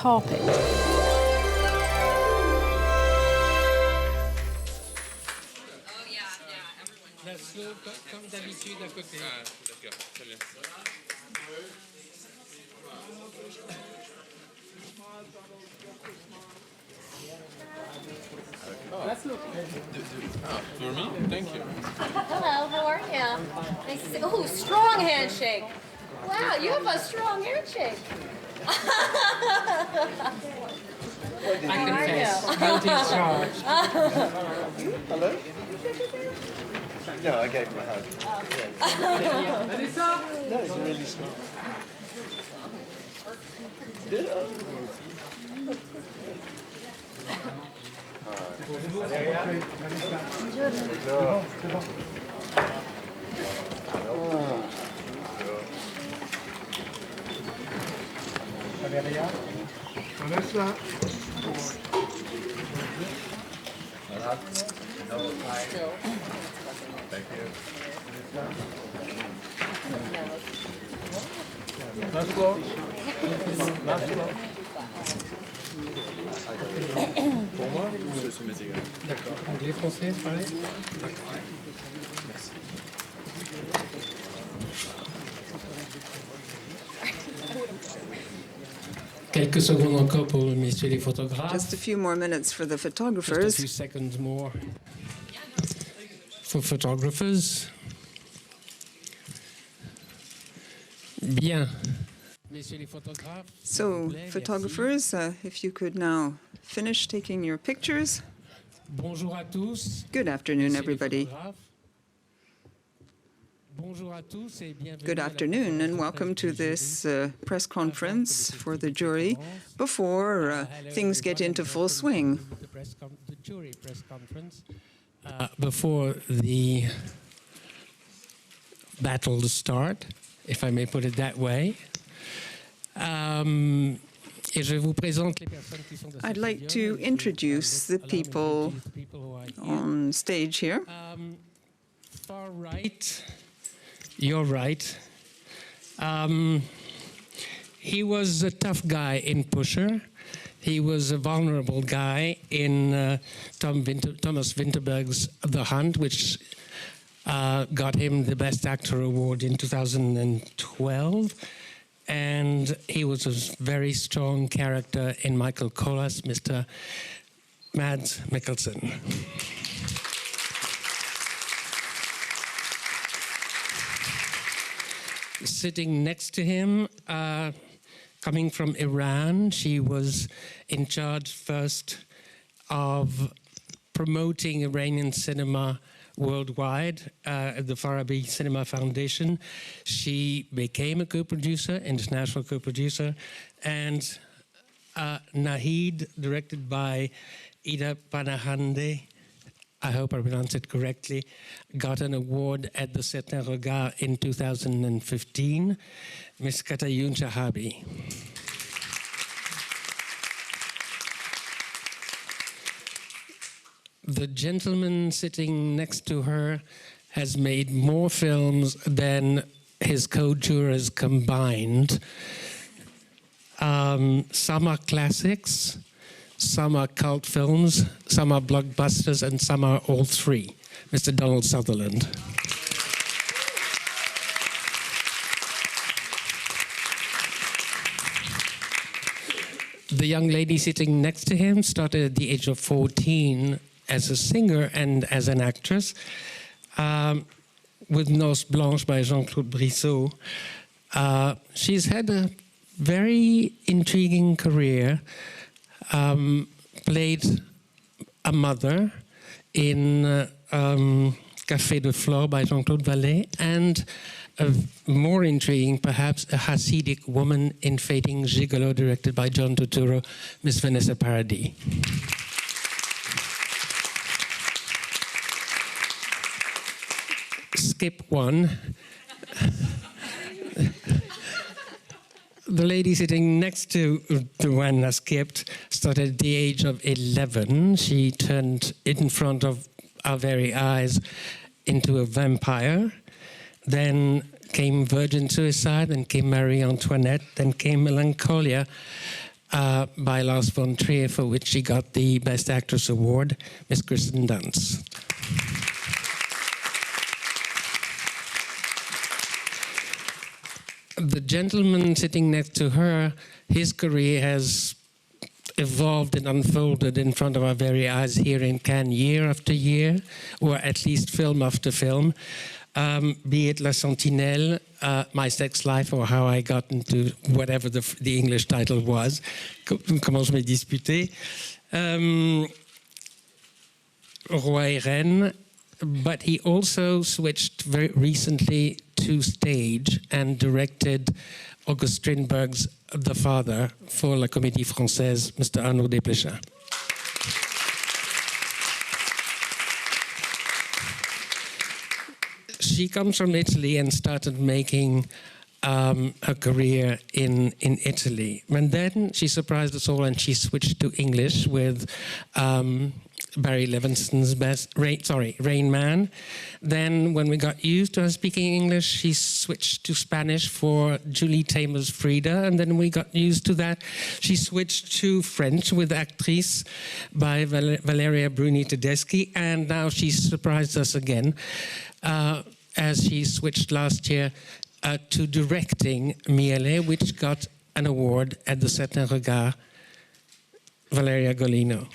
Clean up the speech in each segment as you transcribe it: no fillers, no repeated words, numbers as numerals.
carpet. Laslo, comme d'habitude, à côté. Ah, d'accord, très bien. Laslo. For me? Thank you. Hello, how are you? Nice to see. Oh, strong handshake. Wow, you have a strong handshake. I confess, guilty as charged. Hello? No, I gave him a hug. Vanessa? No, he's really strong. Good. Valéria, Vanessa. Thank you. Laslo. Laslo. Pour moi, ça m'est égal. D'accord. Anglais, français, parlez. Quelques secondes encore pour messieurs les photographes. Just a few more minutes for the Just a photographers. few seconds more for photographers. Bien. Messieurs les photographes. s'il vous So, plaît, photographers, if you could now finish taking your pictures. merci. Bonjour à tous. Good afternoon, Messieurs les everybody. photographes. Bonjour à tous et bienvenue Good à la afternoon, and conférence de welcome to presse du this jury. press conference for the jury before Hello, things get everyone, into and full welcome swing. to the jury press conference before the battle to start, if I may put it that way. Et je vous présente les personnes qui sont dans I'd ce like studio, to and introduce the allow me to people introduce the people who are here. on stage here. Far right, you're right. He was a tough guy in Pusher. He was a vulnerable guy in Thomas Vinterberg's The Hunt, which got him the Best Actor award in 2012. And he was a very strong character in Michael Kolas, Mr. Mads Mikkelsen. Sitting next to him, coming from Iran, she was in charge first of promoting Iranian cinema worldwide at the Paradis Cinema Foundation. She became a co-producer, international co-producer, and Nahid, directed by Ida Panahande, I hope I pronounced it correctly, got an award at the Certain Regard in 2015, Miss Katayoon Shahabi. The gentleman sitting next to her has made more films than his co-jurors combined. Some are classics, some are cult films, some are blockbusters, and some are all three. Mr. Donald Sutherland. The young lady sitting next to him started at the age of 14 as a singer and as an actress, with Noces Blanches by Jean-Claude Brissot. She's had a very intriguing career, played a mother in Café de Flore by Jean-Claude Vallée, and more intriguing, perhaps, a Hasidic woman in Fading Gigolo, directed by John Turturro, Miss Vanessa Paradis. Skip one. The lady sitting next to the one that skipped started at the age of 11. She turned in front of our very eyes into a vampire. Then came Virgin Suicide, then came Marie Antoinette, then came Melancholia. by Lars von Trier, for which she got the Best Actress Award, Miss Kirsten Dunst. The gentleman sitting next to her, his career has evolved and unfolded in front of our very eyes here in Cannes year after year, or at least film after film, be it La Sentinelle, My Sex Life, or how I got into whatever the English title was, Comment je m'ai disputé, Roi et Reine, but he also switched very recently to stage and directed August Strindberg's The Father for La Comédie Française, Mr. Arnaud Desplechin. She comes from Italy and started making her career in Italy. And then she surprised us all and she switched to English with Barry Levinson's Rain Man. Then when we got used to her speaking English, she switched to Spanish for Julie Taymor's Frida, and then we got used to that. She switched to French with Actrice by Valéria Bruni-Tedeschi, and now she's surprised us again as she switched last year to directing Miele, which got an award at the Certain Regard, Valeria Golino.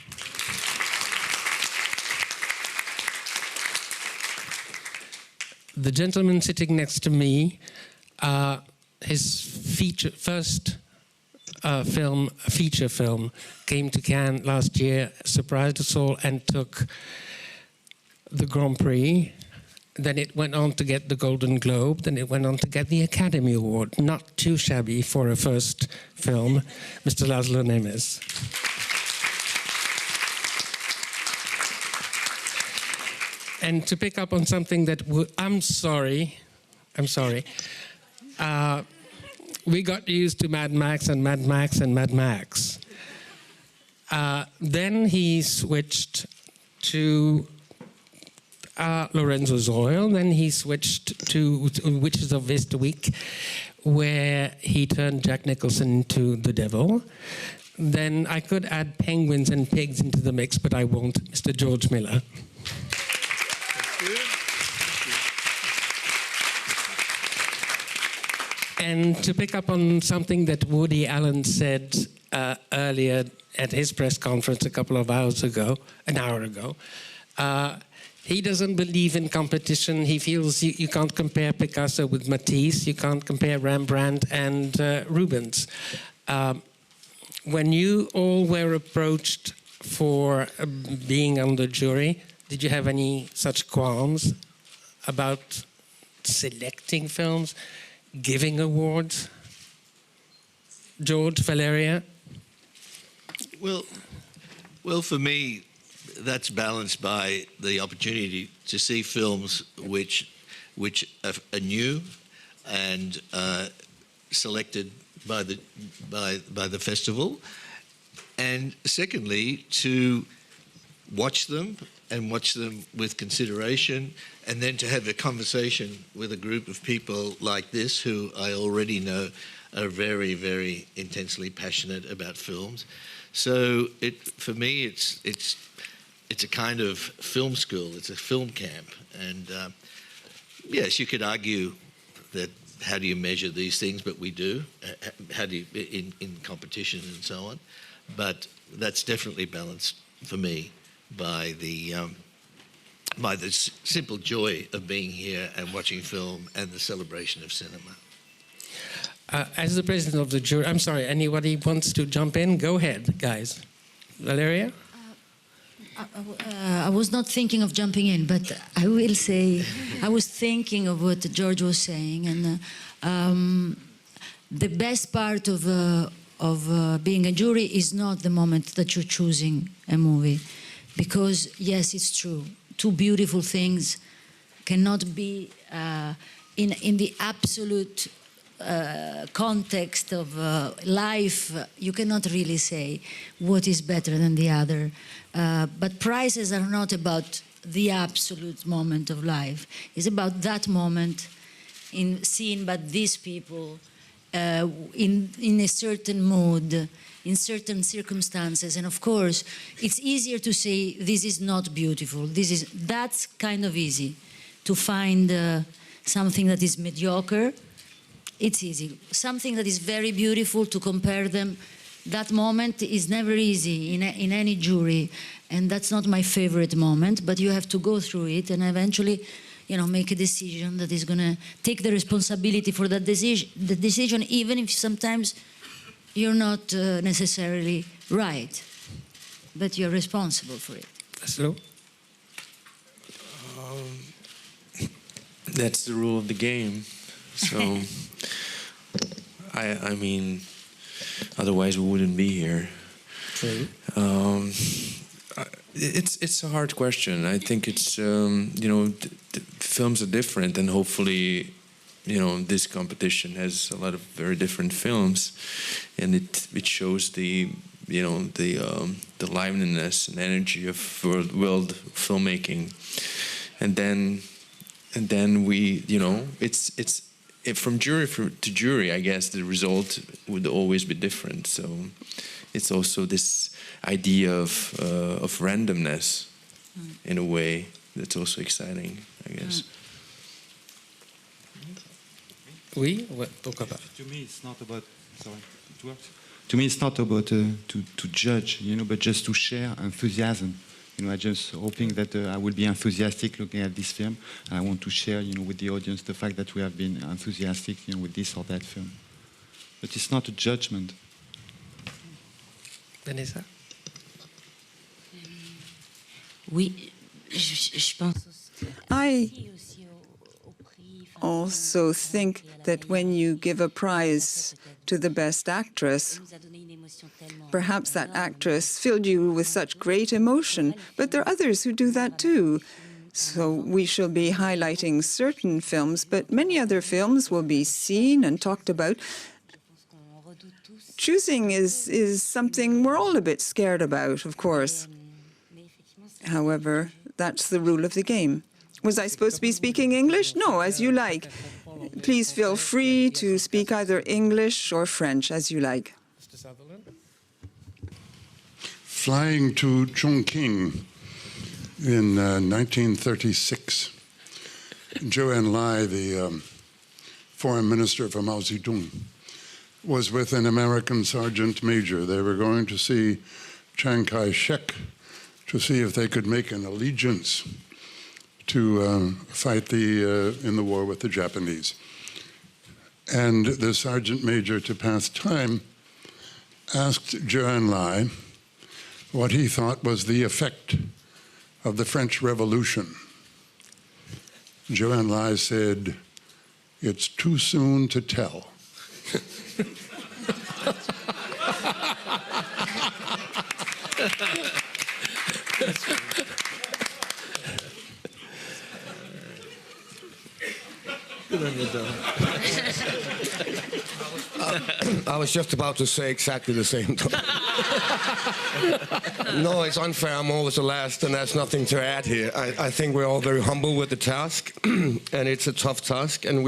The gentleman sitting next to me, his first feature film, came to Cannes last year, surprised us all, and took the Grand Prix. Then it went on to get the Golden Globe. Then it went on to get the Academy Award. Not too shabby for a first film, Mr. Laslo Nemes. And to pick up on something that I'm sorry. We got used to Mad Max and Mad Max and Mad Max. Then he switched to Lorenzo's Oil. Then he switched to Witches of Eastwick, where he turned Jack Nicholson into the devil. Then I could add penguins and pigs into the mix, but I won't. Mr. George Miller. And to pick up on something that Woody Allen said earlier at his press conference a couple of hours ago, an hour ago, he doesn't believe in competition. He feels you can't compare Picasso with Matisse, you can't compare Rembrandt and Rubens. When you all were approached for being on the jury, did you have any such qualms about selecting films, giving awards? George, Valéria? Well, for me, that's balanced by the opportunity to see films which are new and selected by the festival, and secondly, to watch them with consideration, and then to have a conversation with a group of people like this who I already know are very, very intensely passionate about films. So for me, it's a kind of film school. It's a film camp, and yes, you could argue that how do you measure these things, but we do. How do you in competition and so on? But that's definitely balanced for me by the simple joy of being here and watching film and the celebration of cinema. As the president of the jury, I'm sorry, anybody wants to jump in? Go ahead, guys. Valéria? I was not thinking of jumping in, but I will say I was thinking of what George was saying, and the best part of being a jury is not the moment that you're choosing a movie, because yes, it's true, two beautiful things cannot be in the absolute context of life. You cannot really say what is better than the other. But prizes are not about the absolute moment of life. It's about that moment in seen by these people in a certain mood, in certain circumstances. And of course, it's easier to say this is not beautiful. That's kind of easy to find something that is mediocre. It's easy. Something that is very beautiful, to compare them, that moment is never easy in any jury, and that's not my favorite moment, but you have to go through it and eventually, you know, make a decision that is going to take the responsibility for that decision, even if sometimes you're not necessarily right, but you're responsible for it. Laslo? That's the rule of the game. So, I mean, otherwise we wouldn't be here. True. It's a hard question. I think it's you know, the films are different, and hopefully, you know, this competition has a lot of very different films, and it shows the, you know, the liveliness and energy of world filmmaking, and then we, you know, it's from jury to jury, I guess the result would always be different. So it's also this idea of randomness in a way that's also exciting, I guess. Oui, pourquoi pas. To me, it's not about. Sorry, it works. To me, it's not about to judge, you know, but just to share enthusiasm. You know, I'm just hoping that I will be enthusiastic looking at this film, and I want to share, you know, with the audience the fact that we have been enthusiastic, you know, with this or that film. But it's not a judgment. Vanessa? Oui, je pense I also think that when you give a prize to the best actress, perhaps that actress filled you with such great emotion, but there are others who do that too. So we shall be highlighting certain films, but many other films will be seen and talked about. Choosing is something we're all a bit scared about, of course. However, that's the rule of the game. Was I supposed to be speaking English? No, as you like. Please feel free to speak either English or French, as you like. Mr. Sutherland? Flying to Chongqing in 1936, Zhou Enlai, the foreign minister for Mao Zedong, was with an American sergeant major. They were going to see Chiang Kai-shek to see if they could make an allegiance to fight in the war with the Japanese. And the sergeant major, to pass time, asked Zhou Enlai what he thought was the effect of the French Revolution. Zhou Enlai said, "It's too soon to tell." I was just about to say exactly the same thing. No, it's unfair. I'm always the last, and there's nothing to add here. I think we're all very humble with the task, and it's a tough task. And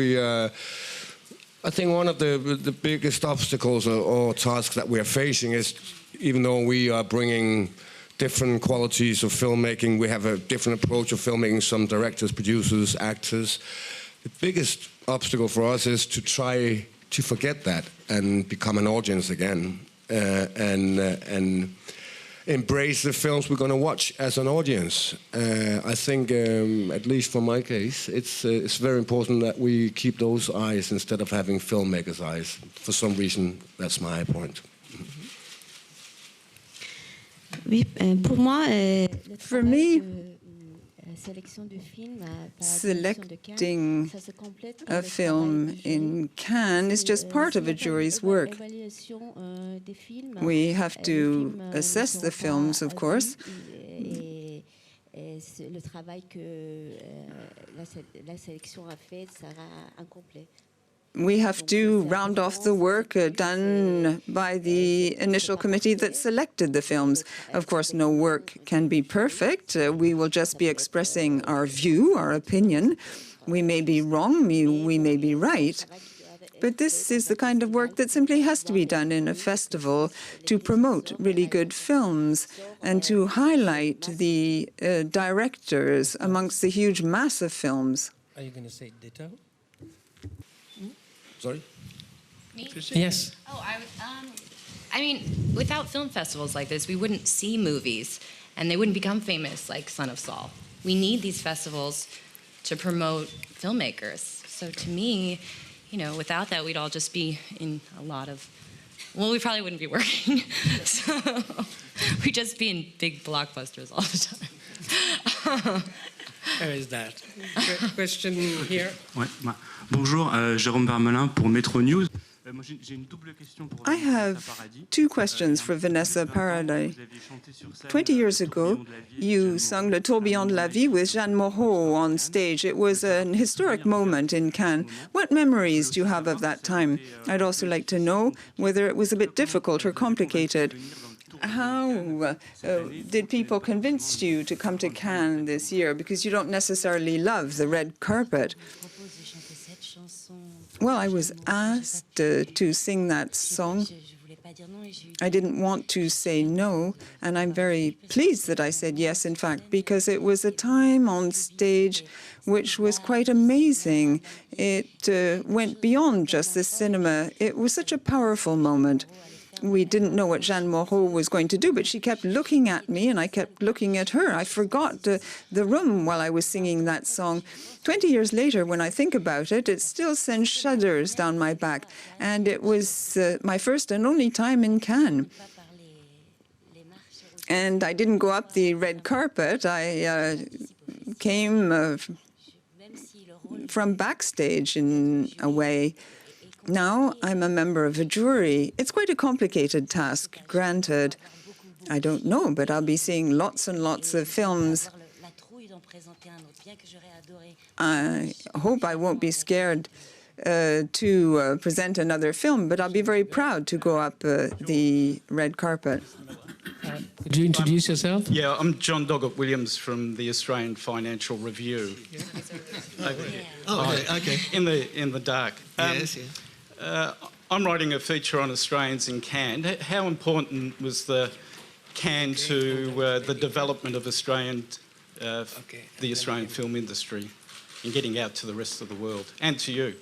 I think one of the biggest obstacles or tasks that we are facing is, even though we are bringing different qualities of filmmaking, we have a different approach of filmmaking, some directors, producers, actors. The biggest obstacle for us is to try to forget that and become an audience again, and embrace the films we're going to watch as an audience. I think, at least for my case, it's very important that we keep those eyes instead of having filmmakers' eyes. For some reason, that's my point. For me, selecting a film in Cannes is just part of a jury's work. We have to assess the films, of course. We have to round off the work done by the initial committee that selected the films. Of course, no work can be perfect. We will just be expressing our view, our opinion. We may be wrong, we may be right. But this is the kind of work that simply has to be done in a festival to promote really good films and to highlight the directors amongst the huge mass of films. Are you going to say ditto? Sorry? Me? Yes. Oh, I mean, without film festivals like this, we wouldn't see movies, and they wouldn't become famous like Son of Saul. We need these festivals to promote filmmakers. So to me, you know, without that, we'd all just be in a lot of, well, we probably wouldn't be working. So we'd just be in big blockbusters all the time. There is that. Question here. Ouais, bonjour, Jérôme Barmelin pour Metro News. I have two questions for Vanessa Paradis. 20 years ago, you sung Le Tourbillon de la Vie with Jeanne Moreau on stage. It was an historic moment in Cannes. What memories do you have of that time? I'd also like to know whether it was a bit difficult or complicated. How did people convince you to come to Cannes this year? Because you don't necessarily love the red carpet. Well, I was asked to sing that song. I didn't want to say no, and I'm very pleased that I said yes, in fact, because it was a time on stage which was quite amazing. It went beyond just the cinema. It was such a powerful moment. We didn't know what Jeanne Moreau was going to do, but she kept looking at me, and I kept looking at her. I forgot the room while I was singing that song. 20 years later, when I think about it, it still sends shudders down my back. And it was my first and only time in Cannes. And I didn't go up the red carpet. I came from backstage in a way. Now I'm a member of a jury. It's quite a complicated task, granted. I don't know, but I'll be seeing lots and lots of films. I hope I won't be scared to present another film, but I'll be very proud to go up the red carpet. Could you introduce yourself? Yeah, I'm John Doggett-Williams from the Australian Financial Review. Over here. Oh, okay. In the dark. Yes, yeah. I'm writing a feature on Australians in Cannes. How important was the Cannes to the development of the Australian film industry in getting out to the rest of the world, and to you?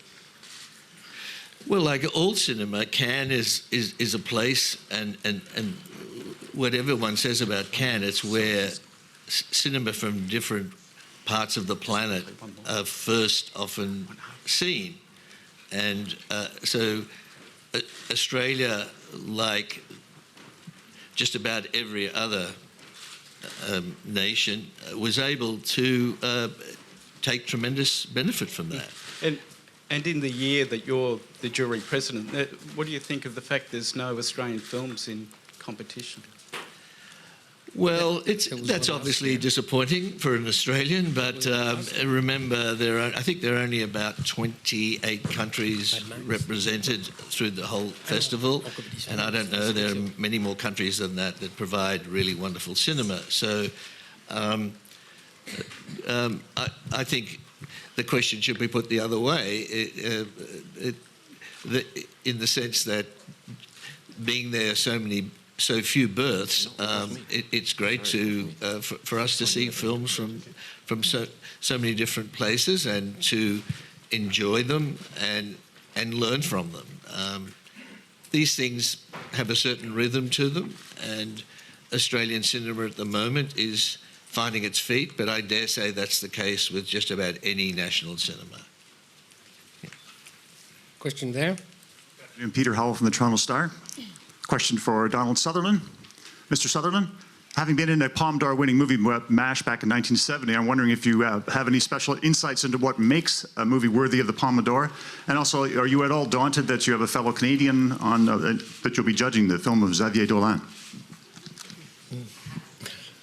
Well, like all cinema, Cannes is a place, and whatever one says about Cannes, it's where cinema from different parts of the planet are first often seen. And so Australia, like just about every other nation, was able to take tremendous benefit from that. And in the year that you're the jury president, what do you think of the fact there's no Australian films in competition? Well, that's obviously disappointing for an Australian, but remember, I think there are only about 28 countries represented through the whole festival, and I don't know, there are many more countries than that provide really wonderful cinema. So I think the question should be put the other way, in the sense that being there so few births, it's great for us to see films from so many different places and to enjoy them and learn from them. These things have a certain rhythm to them, and Australian cinema at the moment is finding its feet, but I dare say that's the case with just about any national cinema. Question there. I'm Peter Howell from the Toronto Star. Question for Donald Sutherland. Mr. Sutherland, having been in a Palme d'Or winning movie, MASH, back in 1970, I'm wondering if you have any special insights into what makes a movie worthy of the Palme d'Or. And also, are you at all daunted that you have a fellow Canadian on that you'll be judging the film of Xavier Dolan?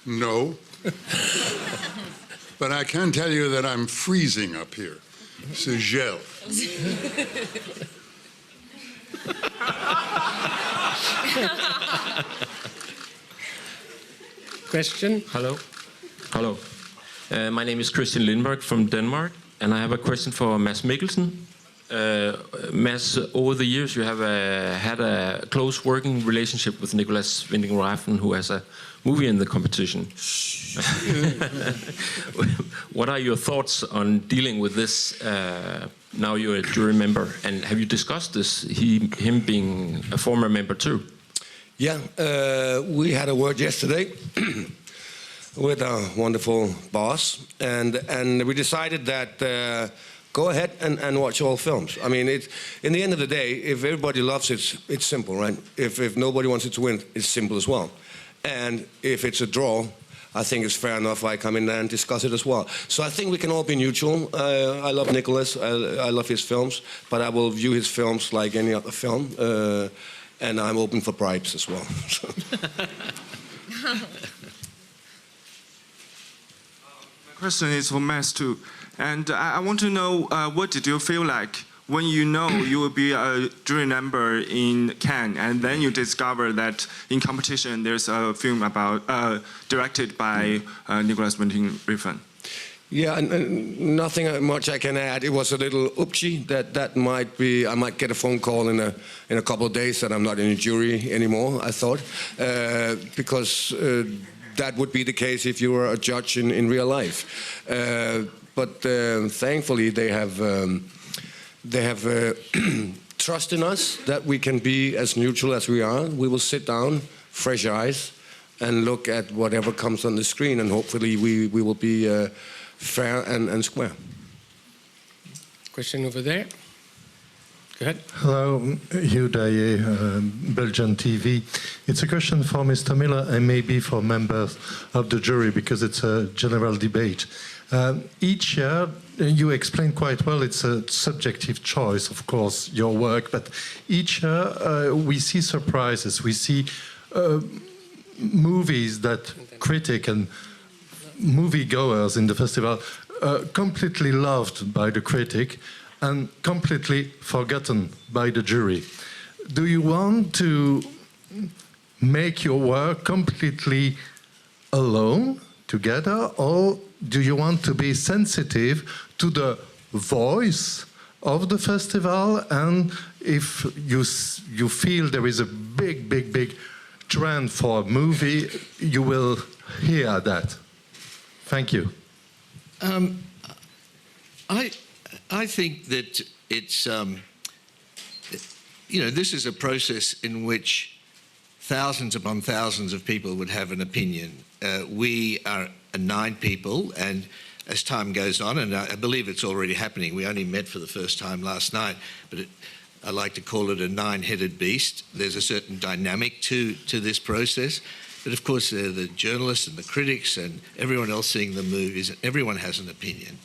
No. But I can tell you that I'm freezing up here. C'est gel. Question? Hello. My name is Kirsten Lindberg from Denmark, and I have a question for Mads Mikkelsen. Mads, over the years you have had a close working relationship with Nicolas Winding Refn, who has a movie in the competition. What are your thoughts on dealing with this? Now you're a jury member, and have you discussed this? Him being a former member too. Yeah, we had a word yesterday with a wonderful boss, and we decided that go ahead and watch all films. I mean, in the end of the day, if everybody loves it, it's simple, right? If nobody wants it to win, it's simple as well. And if it's a draw, I think it's fair enough I come in there and discuss it as well. So I think we can all be neutral. I love Nicolas, I love his films, but I will view his films like any other film, and I'm open for bribes as well. My question is for Mads too. And I want to know, what did you feel like when you know you will be a jury member in Cannes, and then you discover that in competition there's a film about directed by Nicolas Winding Refn? Yeah, and nothing much I can add. It was a little oopsie that might be. I might get a phone call in a couple of days that I'm not in a jury anymore. I thought because that would be the case if you were a judge in real life. But thankfully they have trust in us that we can be as neutral as we are. We will sit down, fresh eyes, and look at whatever comes on the screen, and hopefully we will be fair and square. Question over there. Go ahead. Hello, Hugh Daye, Belgian TV. It's a question for Mr. Miller and maybe for members of the jury, because it's a general debate. Each year, you explain quite well, it's a subjective choice, of course, your work, but each year we see surprises. We see movies that critic and moviegoers in the festival completely loved by the critic and completely forgotten by the jury. Do you want to make your work completely alone, together, or do you want to be sensitive to the voice of the festival? And if you feel there is a big trend for a movie, you will hear that. Thank you. I think that it's, this is a process in which thousands upon thousands of people would have an opinion. We are 9 people, and as time goes on, and I believe it's already happening, we only met for the first time last night, but I like to call it a 9-headed beast. There's a certain dynamic to this process, but of course there are the journalists and the critics and everyone else seeing the movies, and everyone has an opinion.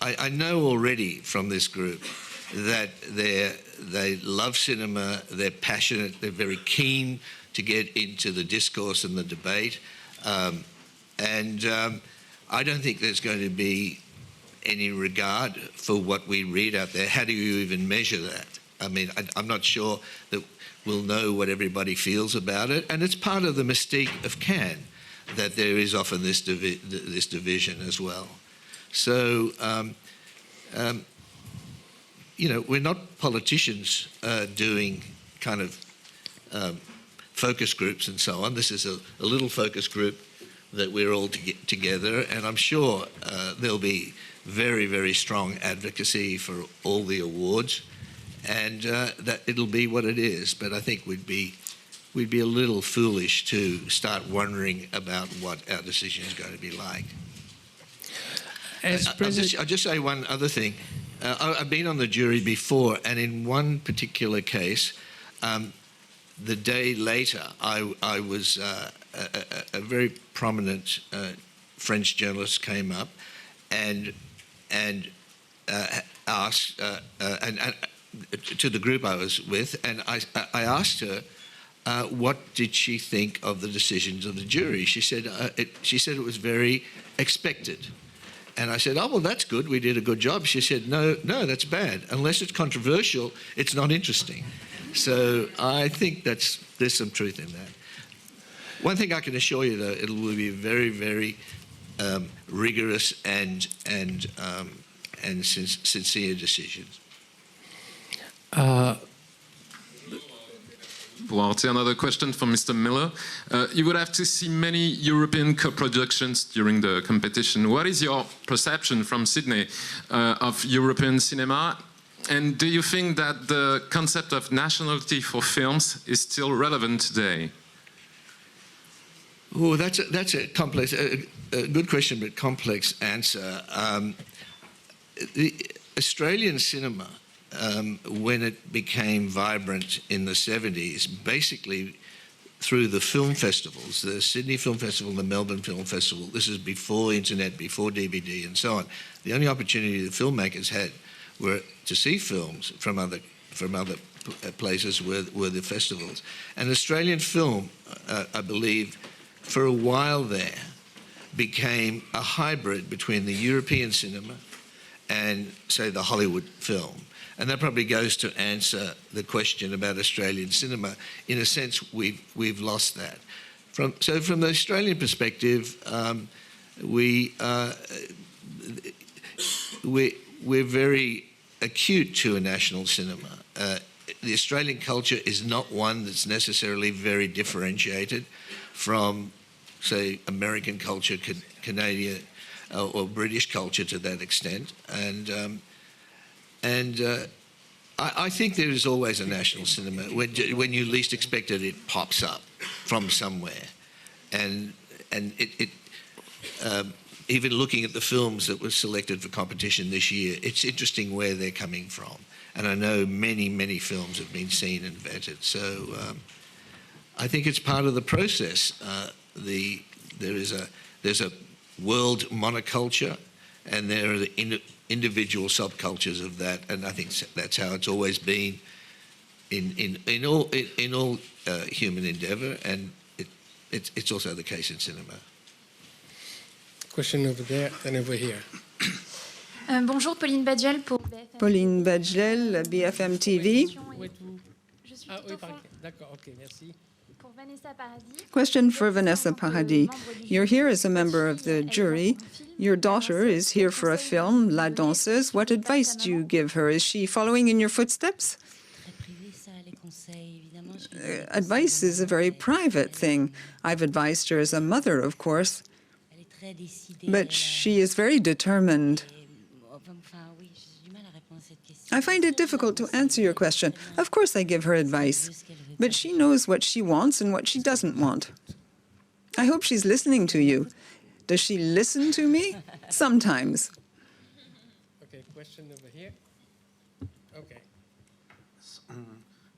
I know already from this group that they love cinema, they're passionate, they're very keen to get into the discourse and the debate. I don't think there's going to be any regard for what we read out there. How do you even measure that? I mean, I'm not sure that we'll know what everybody feels about it. And it's part of the mystique of Cannes that there is often this division as well. So, we're not politicians doing kind of focus groups and so on. This is a little focus group that we're all together, and I'm sure there'll be very, very strong advocacy for all the awards, and that it'll be what it is. But I think we'd be a little foolish to start wondering about what our decision is going to be like. I'll just say one other thing. I've been on the jury before, and in one particular case, the day later, I was a very prominent French journalist came up and asked to the group I was with, and I asked her what did she think of the decisions of the jury. She said it was very expected. And I said, oh, well, that's good. We did a good job. She said, no, that's bad. Unless it's controversial, it's not interesting. So I think there's some truth in that. One thing I can assure you, though, it will be very, very rigorous and sincere decisions. Well, another question from Mr. Miller. You would have to see many European co-productions during the competition. What is your perception from Sydney of European cinema? And do you think that the concept of nationality for films is still relevant today? Oh, that's a complex, a good question, but complex answer. The Australian cinema, when it became vibrant in the 70s, basically through the film festivals, the Sydney Film Festival, the Melbourne Film Festival, this is before internet, before DVD and so on. The only opportunity the filmmakers had were to see films from other places were the festivals. And Australian film, I believe, for a while there, became a hybrid between the European cinema and, say, the Hollywood film. And that probably goes to answer the question about Australian cinema. In a sense, we've lost that. So from the Australian perspective, we're very acute to a national cinema. The Australian culture is not one that's necessarily very differentiated from, say, American culture, Canadian or British culture to that extent. And I think there is always a national cinema. When you least expect it, it pops up from somewhere. And even looking at the films that were selected for competition this year, it's interesting where they're coming from. And I know many, many films have been seen and vetted. So I think it's part of the process. There's a world monoculture, and there are the individual subcultures of that, and I think that's how it's always been in all human endeavour, and it's also the case in cinema. Question over there, then over here. Bonjour, Pauline Badgel pour BFM. Pauline Badgel, BFM TV. Je suis tout au fond. D'accord, ok, merci. Pour Vanessa Paradis. Question for Vanessa Paradis. You're here as a member of the jury. Your daughter is here for a film, La Danseuse. What advice do you give her? Is she following in your footsteps? Advice is a very private thing. I've advised her as a mother, of course. But she is very determined. I find it difficult to answer your question. Of course I give her advice, but she knows what she wants and what she doesn't want. I hope she's listening to you. Does she listen to me? Sometimes. Okay, question over here. Okay.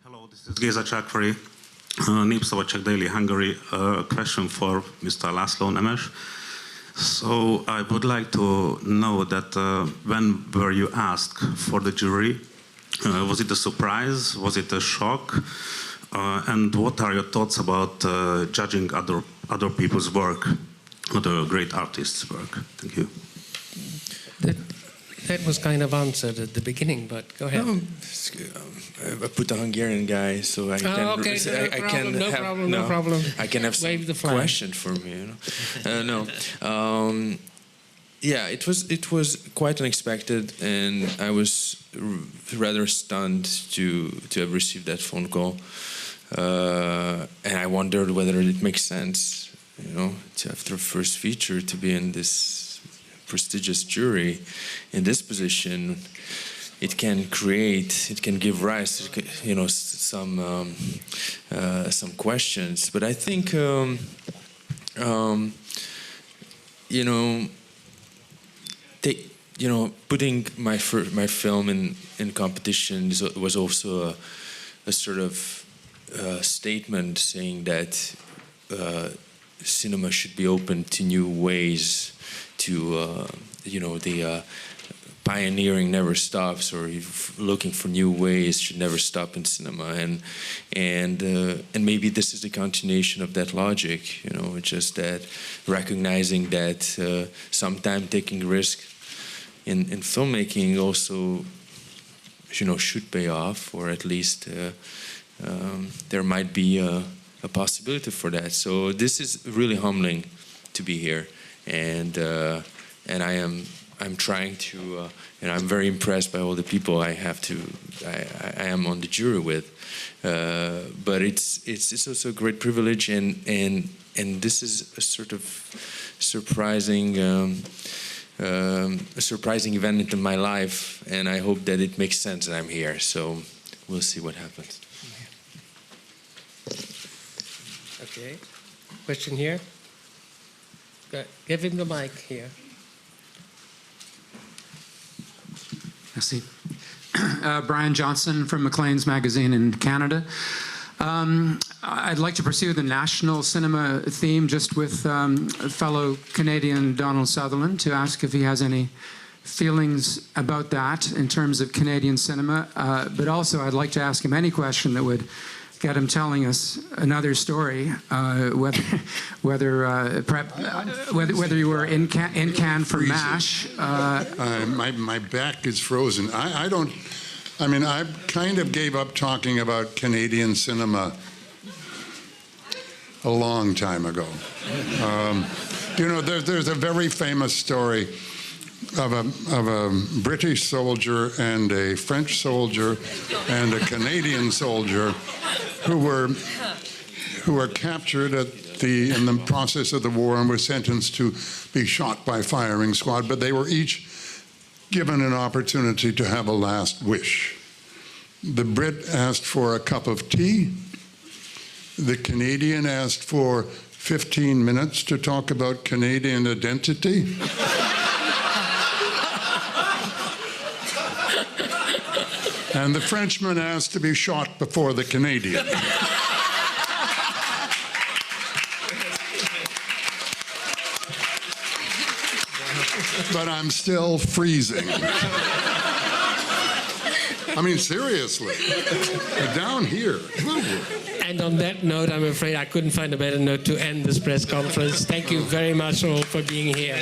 Hello, this is Geza Chakri, Nipsova Czech Daily, Hungary. Question for Mr. Laslo Nemes. So I would like to know that when were you asked for the jury? Was it a surprise? Was it a shock? And what are your thoughts about judging other people's work, other great artists' work? Thank you. That was kind of answered at the beginning, but go ahead. I put a Hungarian guy, so I can. Okay, no problem. I can have Wave the some flag. question for me. Yeah, it was quite unexpected, and I was rather stunned to have received that phone call, and I wondered whether it makes sense, to after the first feature to be in this prestigious jury in this position. It can give rise to some questions, but I think putting my film in competition was also a sort of statement saying that cinema should be open to new ways. To the pioneering never stops, or looking for new ways should never stop in cinema, and maybe this is a continuation of that logic. Just that recognizing that sometimes taking risk in filmmaking also should pay off, or at least there might be a possibility for that. So this is really humbling to be here. And I am I'm trying to, I'm very impressed by all the people I am on the jury with. But it's also a great privilege, and this is a sort of surprising event in my life, and I hope that it makes sense that I'm here. So we'll see what happens. Okay. Question here. Give him the mic here. Merci. Brian Johnson from Maclean's Magazine in Canada. I'd like to pursue the national cinema theme just with fellow Canadian Donald Sutherland to ask if he has any feelings about that in terms of Canadian cinema. But also I'd like to ask him any question that would get him telling us another story, whether you were in Cannes for MASH. My back is frozen. I kind of gave up talking about Canadian cinema a long time ago. There's a very famous story of a British soldier and a French soldier and a Canadian soldier who were captured in the process of the war and were sentenced to be shot by firing squad, but they were each given an opportunity to have a last wish. The Brit asked for a cup of tea. The Canadian asked for 15 minutes to talk about Canadian identity. And the Frenchman asked to be shot before the Canadian. But I'm still freezing. I mean, seriously. Down here. And on that note, I'm afraid I couldn't find a better note to end this press conference. Thank you very much all for being here.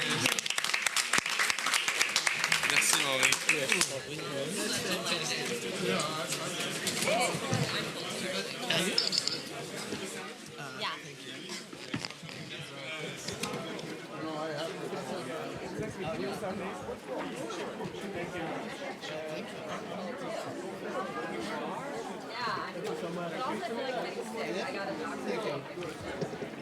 I also feel like getting sick. I got a doctor.